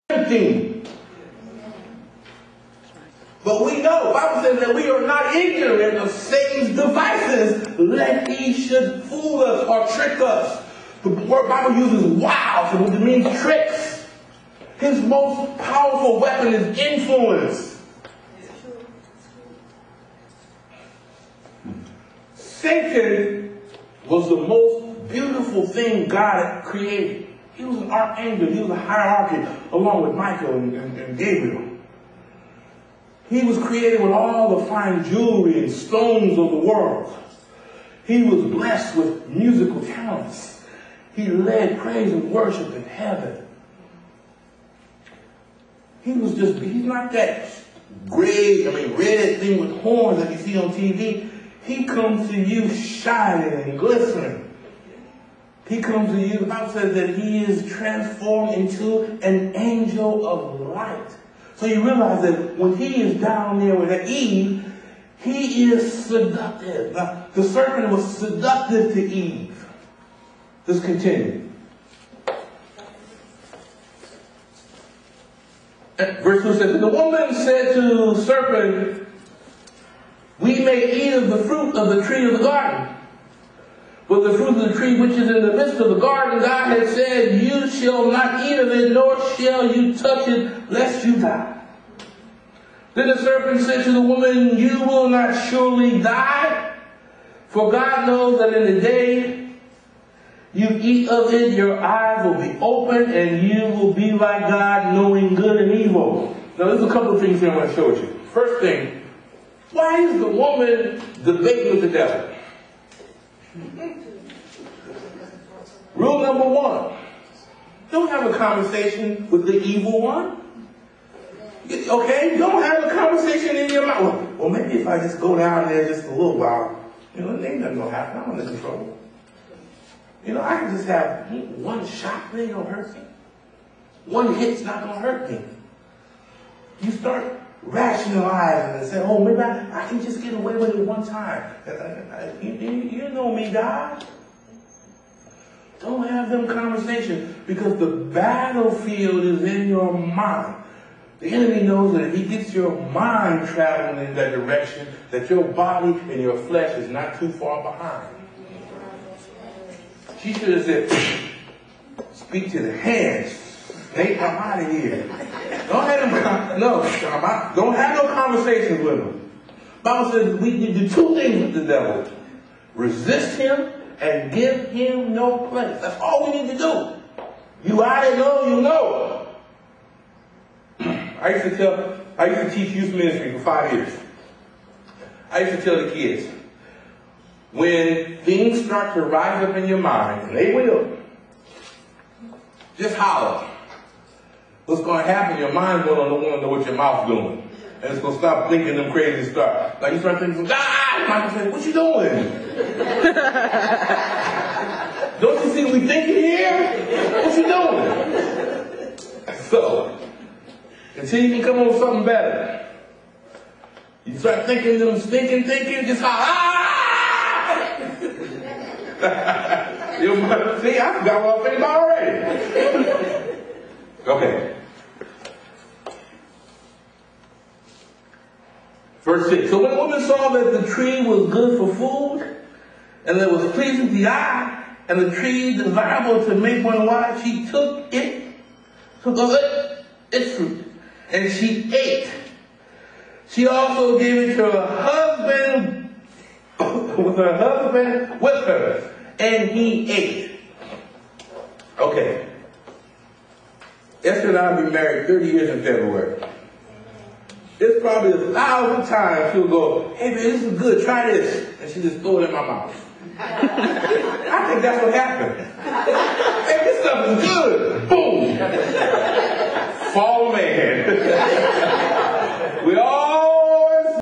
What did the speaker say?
thing. But we know, the Bible says that we are not ignorant of Satan's devices, lest he should fool us or trick us. The word Bible uses wiles, which means tricks. His most powerful weapon is influence. Satan was the most beautiful thing God had created. He was an archangel. He was a hierarchy along with Michael and Gabriel. He was created with all the fine jewelry and stones of the world. He was blessed with musical talents. He led praise and worship in heaven. He's not that red thing with horns that you see on TV. He comes to you shining and glistening. He comes to you, the Bible says that he is transformed into an angel of light. So you realize that when he is down there with Eve, he is seductive. Now, the serpent was seductive to Eve. Let's continue. Verse 2 says, the woman said to the serpent, we may eat of the fruit of the tree of the garden. But the fruit of the tree which is in the midst of the garden, God had said, you shall not eat of it, nor shall you touch it, lest you die. Then the serpent said to the woman, you will not surely die, for God knows that in the day you eat of it, your eyes will be open, and you will be like God, knowing good and evil. Now there's a couple of things here I want to show you. First thing, why is the woman debating with the devil? Rule number 1, don't have a conversation with the evil one. Okay? Don't have a conversation in your mind. Well, maybe if I just go down there just a little while, ain't nothing gonna happen. I'm under control. I can just have one shot, it ain't gonna hurt me. One hit's not gonna hurt me. You start rationalizing and say, oh, maybe I can just get away with it one time. You know me, God. Don't have them conversations, because the battlefield is in your mind. The enemy knows that if he gets your mind traveling in that direction, that your body and your flesh is not too far behind. She should have said, speak to the hands. Nate, I'm out of here. Don't have no conversations with him. The Bible says we need to do 2 things with the devil. Resist him and give him no place. That's all we need to do. You either know, you know. I used to teach youth ministry for 5 years. I used to tell the kids, when things start to rise up in your mind, and they will, just holler. What's going to happen, your mind's going to want to know what your mouth's doing. And it's going to stop blinking them crazy stars. Like you start thinking, Michael says, what you doing? Don't you see we thinking here? What you doing? So, until you can come up with something better, you start thinking them thinking, just see, I forgot what I was thinking about already. Okay. Verse 6. So when the woman saw that the tree was good for food, and that it was pleasing to the eye, and the tree desirable to make one wise, she took of its fruit, and she ate. She also gave it to her husband, with her, and he ate. Okay. Esther and I will be married 30 years in February. There's probably 1,000 times she'll go, hey man, this is good, try this. And she just throw it in my mouth. I think that's what happened. Hey, this stuff is good. Boom. Fall man.